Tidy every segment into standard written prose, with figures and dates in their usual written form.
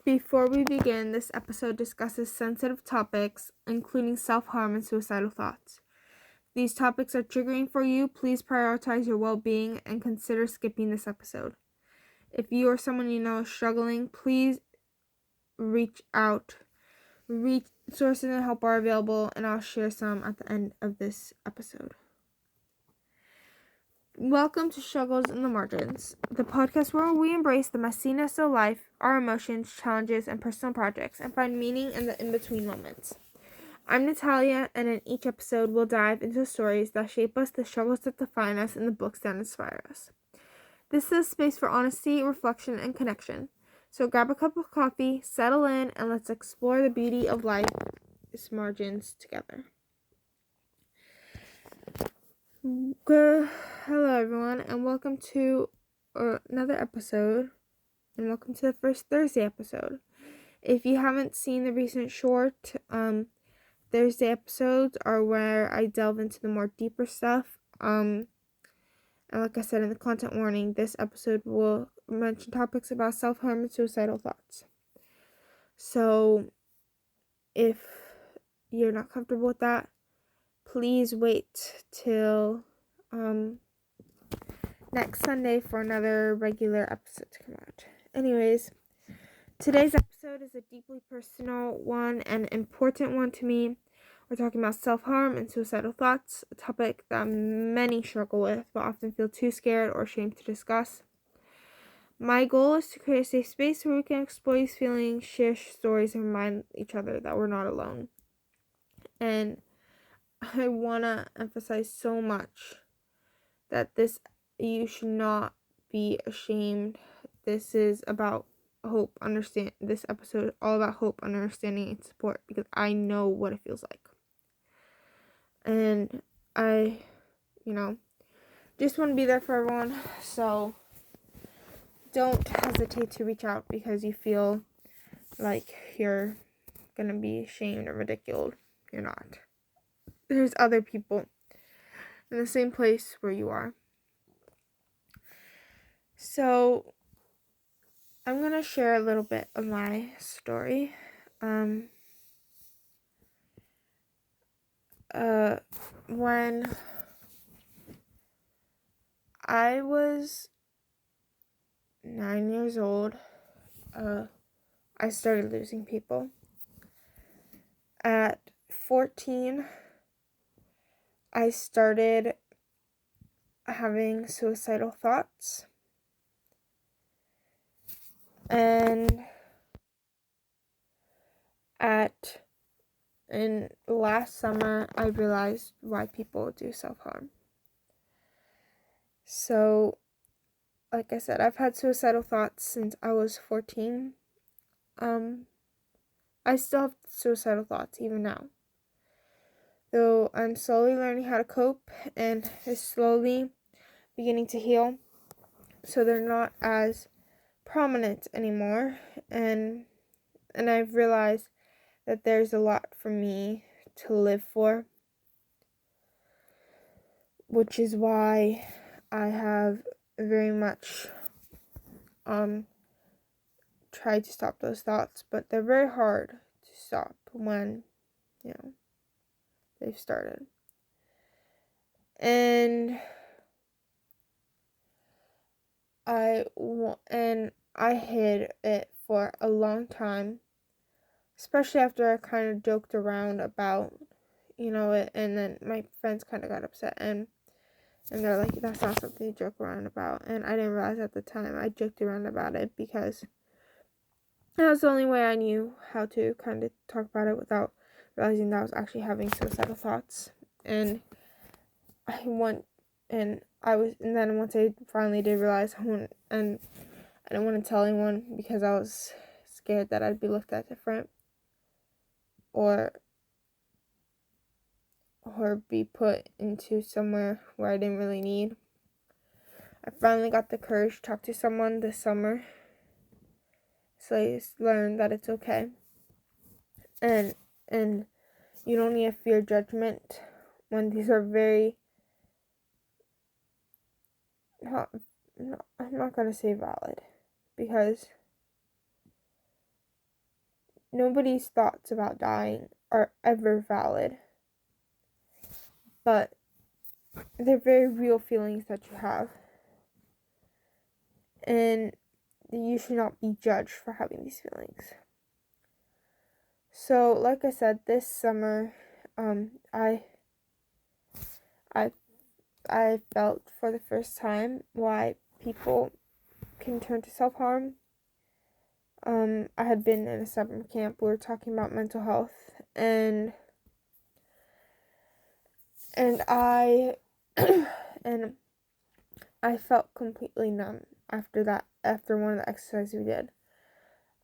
Before we begin, this episode discusses sensitive topics, including self-harm and suicidal thoughts. These topics are triggering for you. Please prioritize your well-being and consider skipping this episode. If you or someone you know is struggling, please reach out. Resources and help are available, and I'll share some at the end of this episode. Welcome to Struggles in the Margins, the podcast where we embrace the messiness of life, our emotions, challenges, and personal projects, and find meaning in the in-between moments. I'm Natalia, and in each episode, we'll dive into stories that shape us, the struggles that define us, and the books that inspire us. This is a space for honesty, reflection, and connection. So grab a cup of coffee, settle in, and let's explore the beauty of life's margins together. Hello everyone, and welcome to another episode, and welcome to the first Thursday episode. If you haven't seen the recent short, Thursday episodes are where I delve into the more deeper stuff. And like I said in the content warning, this episode will mention topics about self-harm and suicidal thoughts. So if you're not comfortable with that, please wait till next Sunday for another regular episode to come out. Anyways, today's episode is a deeply personal one and important one to me. We're talking about self-harm and suicidal thoughts, a topic that many struggle with but often feel too scared or ashamed to discuss. My goal is to create a safe space where we can explore these feelings, share stories, and remind each other that we're not alone. And I want to emphasize so much that you should not be ashamed. This is about hope, this episode is all about hope, understanding, and support, because I know what it feels like. And I, just want to be there for everyone, so don't hesitate to reach out because you feel like you're gonna be shamed or ridiculed. You're not. There's other people in the same place where you are. So I'm going to share a little bit of my story. When I was 9 years old, I started losing people. At 14, I started having suicidal thoughts. And in last summer, I realized why people do self-harm. So, like I said, I've had suicidal thoughts since I was 14. I still have suicidal thoughts even now. Though I'm slowly learning how to cope and is slowly beginning to heal. So they're not as prominent anymore. And I've realized that there's a lot for me to live for, which is why I have very much tried to stop those thoughts, but they're very hard to stop when they've started. And I hid it for a long time, especially after I kind of joked around about it, and then my friends kind of got upset and they're like, that's not something to joke around about. And I didn't realize at the time I joked around about it because that was the only way I knew how to kind of talk about it without realizing that I was actually having suicidal thoughts. And then once I finally did realize, and I didn't want to tell anyone because I was scared that I'd be looked at different or be put into somewhere where I didn't really need. I finally got the courage to talk to someone this summer, so I learned that it's okay, and you don't need to fear judgment when these are very I'm not gonna say valid, because nobody's thoughts about dying are ever valid, but they're very real feelings that you have, and you should not be judged for having these feelings. So, like I said, this summer, I felt for the first time why people can turn to self-harm. I had been in a summer camp. We were talking about mental health, and I and I felt completely numb after that. After one of the exercises we did,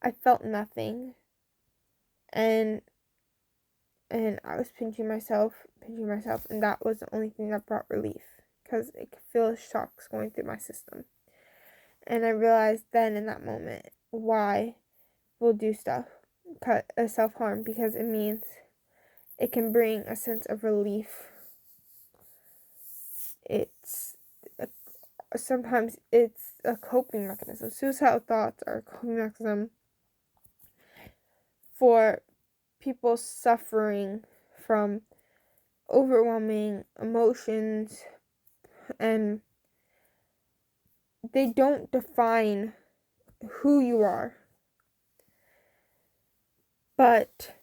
I felt nothing, and I was pinching myself, and that was the only thing that brought relief, because I could feel the shocks going through my system. And I realized then in that moment why we'll do stuff, self-harm, because it means it can bring a sense of relief. Sometimes it's a coping mechanism. Suicidal thoughts are a coping mechanism for people suffering from overwhelming emotions, and they don't define who you are, but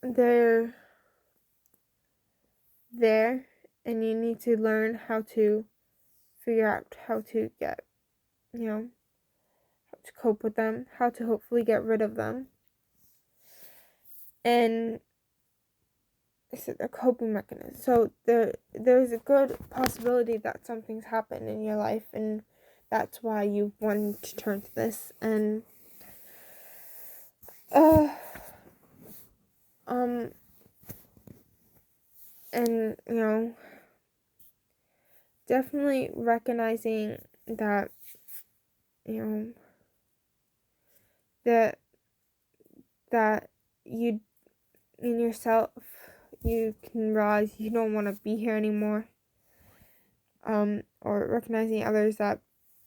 they're there, and you need to learn how to figure out how to get, how to cope with them, how to hopefully get rid of them. And it's a coping mechanism. So there's a good possibility that something's happened in your life, and that's why you wanted to turn to this. And definitely recognizing that, that you, in yourself, you can realize you don't want to be here anymore, or recognizing others that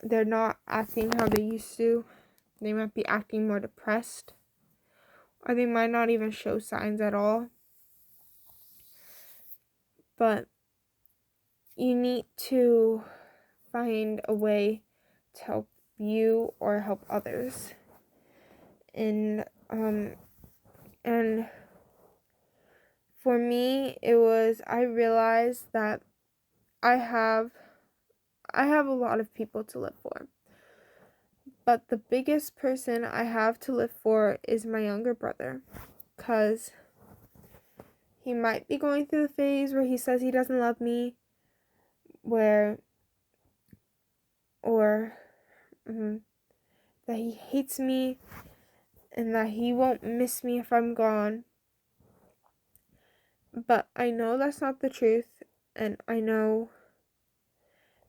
they're not acting how they used to. They might be acting more depressed, or they might not even show signs at all. But you need to find a way to help you or help others. And for me, I realized that I have a lot of people to live for. But the biggest person I have to live for is my younger brother, because he might be going through the phase where he says he doesn't love me, that he hates me, and that he won't miss me if I'm gone. But I know that's not the truth, and I know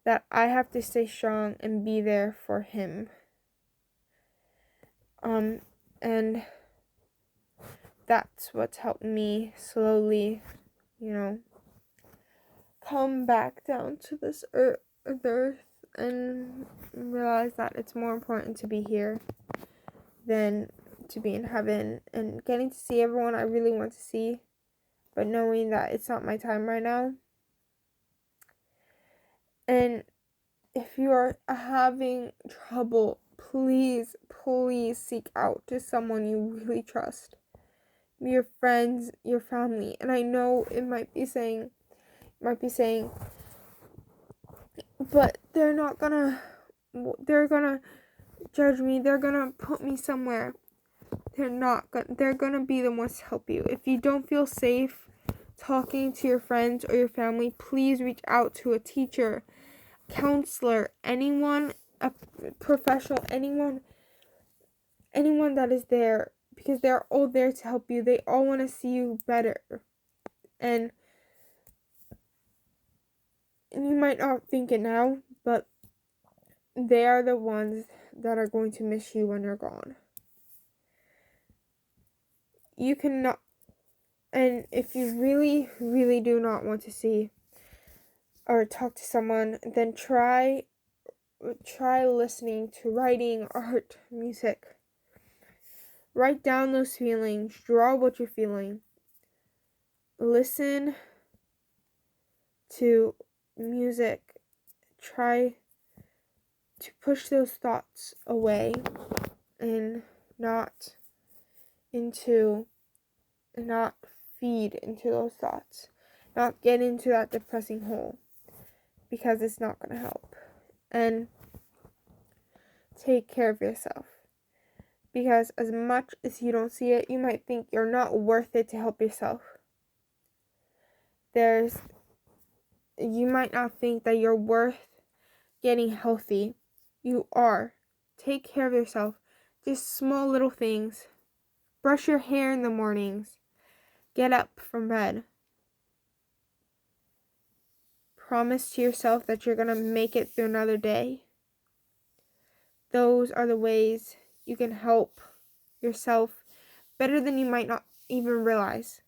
that I have to stay strong and be there for him. And that's what's helped me slowly, come back down to this earth and realize that it's more important to be here than to be in heaven, and getting to see everyone I really want to see, but knowing that it's not my time right now. And if you are having trouble, please seek out to someone you really trust. Your friends, your family. And I know it might be saying, but they're gonna judge me. They're gonna put me somewhere. They're gonna be the ones to help you. If you don't feel safe talking to your friends or your family, please reach out to a teacher, counselor, anyone, a professional, anyone that is there, because they're all there to help you. They all want to see you better. And you might not think it now, but they are the ones that are going to miss you when you're gone. You cannot, and if you really, really do not want to see or talk to someone, then try listening to writing, art, music. Write down those feelings. Draw what you're feeling. Listen to music. Try to push those thoughts away and not feed into those thoughts. Not get into that depressing hole, because it's not going to help. And take care of yourself, because as much as you don't see it, you might think you're not worth it to help yourself. You might not think that you're worth getting healthy. You are. Take care of yourself. Just small little things. Brush your hair in the mornings. Get up from bed. Promise to yourself that you're going to make it through another day. Those are the ways you can help yourself better than you might not even realize.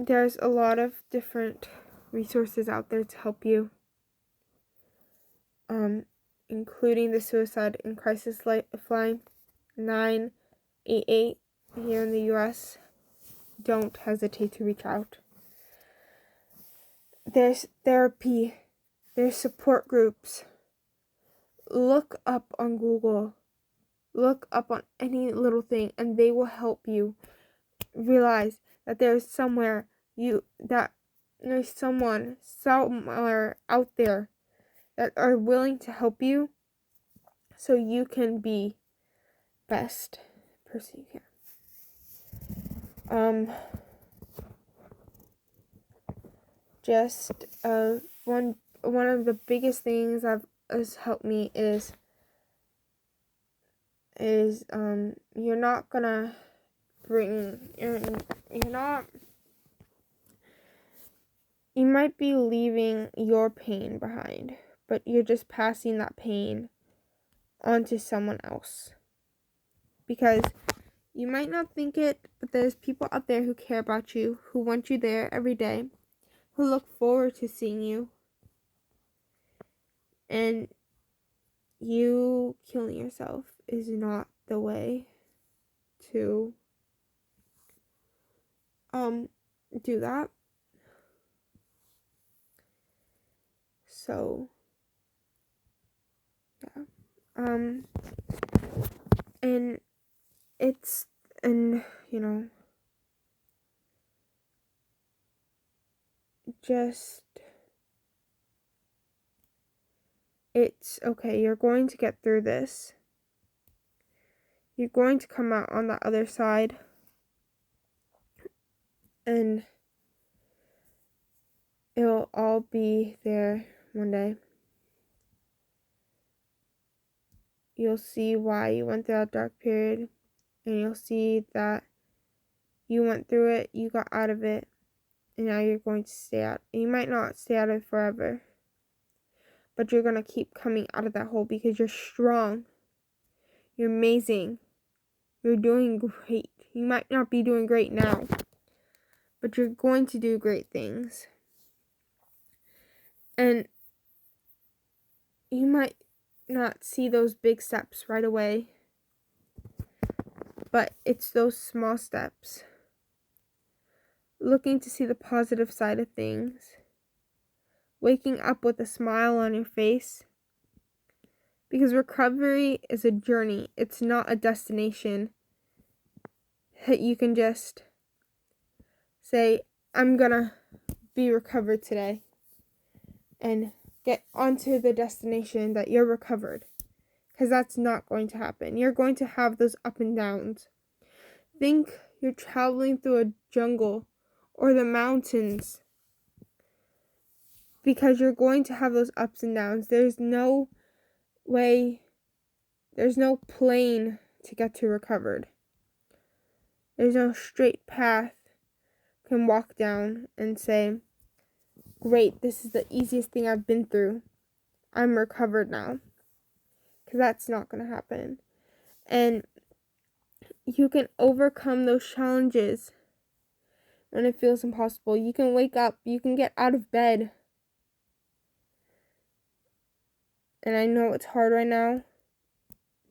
There's a lot of different resources out there to help you, including the Suicide and Crisis Lifeline 988 here in the U.S. Don't hesitate to reach out. There's therapy. There's support groups. Look up on Google. Look up on any little thing, and they will help you realize that there's someone somewhere out there that are willing to help you, so you can be best person you can. One of the biggest things that has helped me is you're not gonna you might be leaving your pain behind, but you're just passing that pain onto someone else. Because you might not think it, but there's people out there who care about you, who want you there every day, who look forward to seeing you. And you killing yourself is not the way to do that. So yeah. It's okay. You're going to get through this. You're going to come out on the other side. And it'll all be there one day. You'll see why you went through that dark period. And you'll see that you went through it, you got out of it, and now you're going to stay out. You might not stay out of it forever, but you're going to keep coming out of that hole because you're strong. You're amazing. You're doing great. You might not be doing great now, but you're going to do great things. And you might not see those big steps right away, but it's those small steps. Looking to see the positive side of things. Waking up with a smile on your face. Because recovery is a journey. It's not a destination that you can just say, I'm gonna be recovered today, and get onto the destination that you're recovered. Because that's not going to happen. You're going to have those up and downs. Think you're traveling through a jungle or the mountains, because you're going to have those ups and downs. There's no plane to get to recovered. There's no straight path you can walk down and say, great, this is the easiest thing I've been through. I'm recovered now. Because that's not going to happen. And you can overcome those challenges when it feels impossible. You can wake up. You can get out of bed. And I know it's hard right now,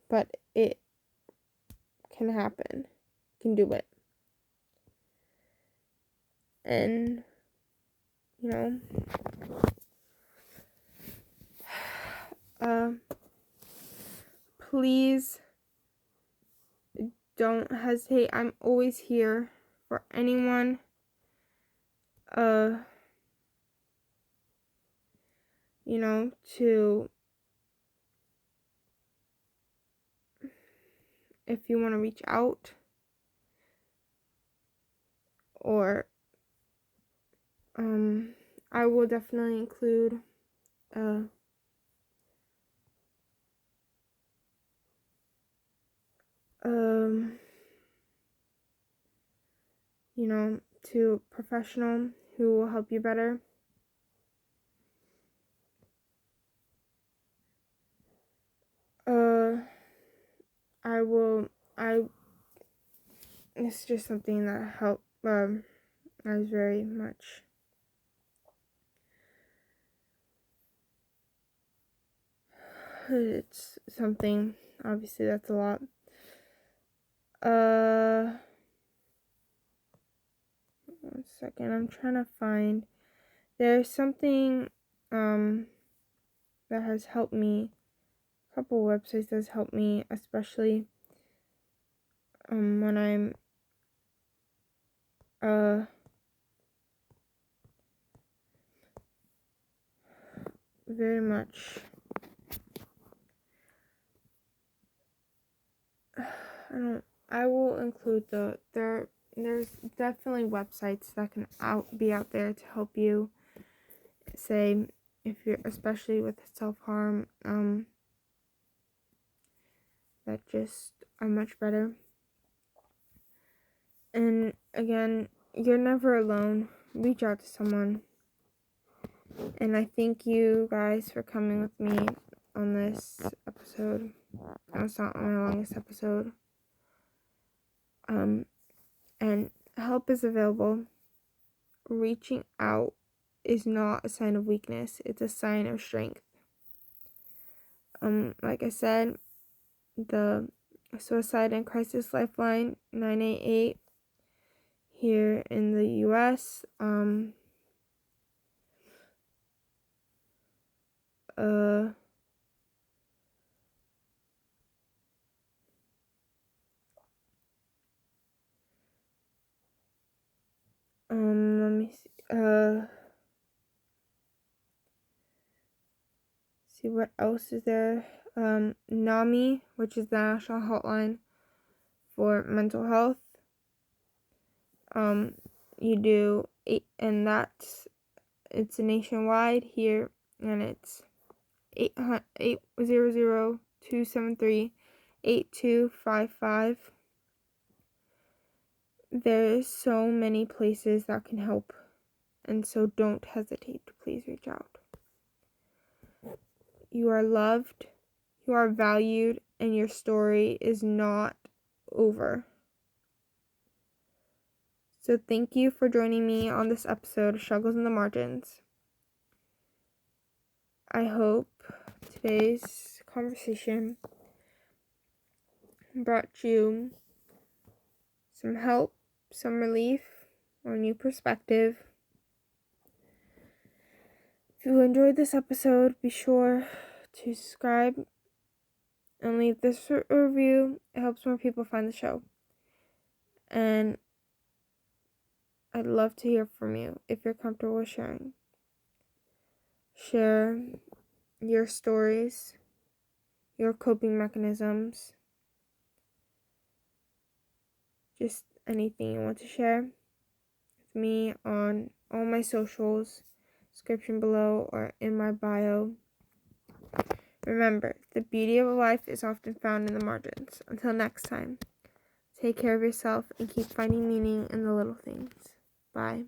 but it can happen. You can do it. And, please don't hesitate. I'm always here for anyone. To, if you want to reach out, or I will definitely include to a professional who will help you better. It's just something that helped, I was very much, it's something, obviously that's a lot. 1 second, I'm trying to find, there's something, that has helped me, a couple websites that has helped me, especially, when I'm, very much, I will include there's definitely websites that can be out there to help you, say, if you're, especially with self-harm, that just are much better. And again, you're never alone. Reach out to someone. And I thank you guys for coming with me on this episode. It's not my longest episode. And help is available. Reaching out is not a sign of weakness. It's a sign of strength. Like I said, the Suicide and Crisis Lifeline 988 here in the US. Let me see what else is there. NAMI, which is the National Hotline for Mental Health. You do 8, and it's nationwide here, and it's 800-273-8255. There's so many places that can help, and so don't hesitate to please reach out. You are loved, you are valued, and your story is not over. So thank you for joining me on this episode of Struggles in the Margins. I hope today's conversation brought you some help, some relief, or a new perspective. If you enjoyed this episode, be sure to subscribe and leave this review. It helps more people find the show. And I'd love to hear from you if you're comfortable with sharing. Share your stories, your coping mechanisms, just anything you want to share with me on all my socials, description below or in my bio. Remember, the beauty of life is often found in the margins. Until next time, take care of yourself and keep finding meaning in the little things. Bye.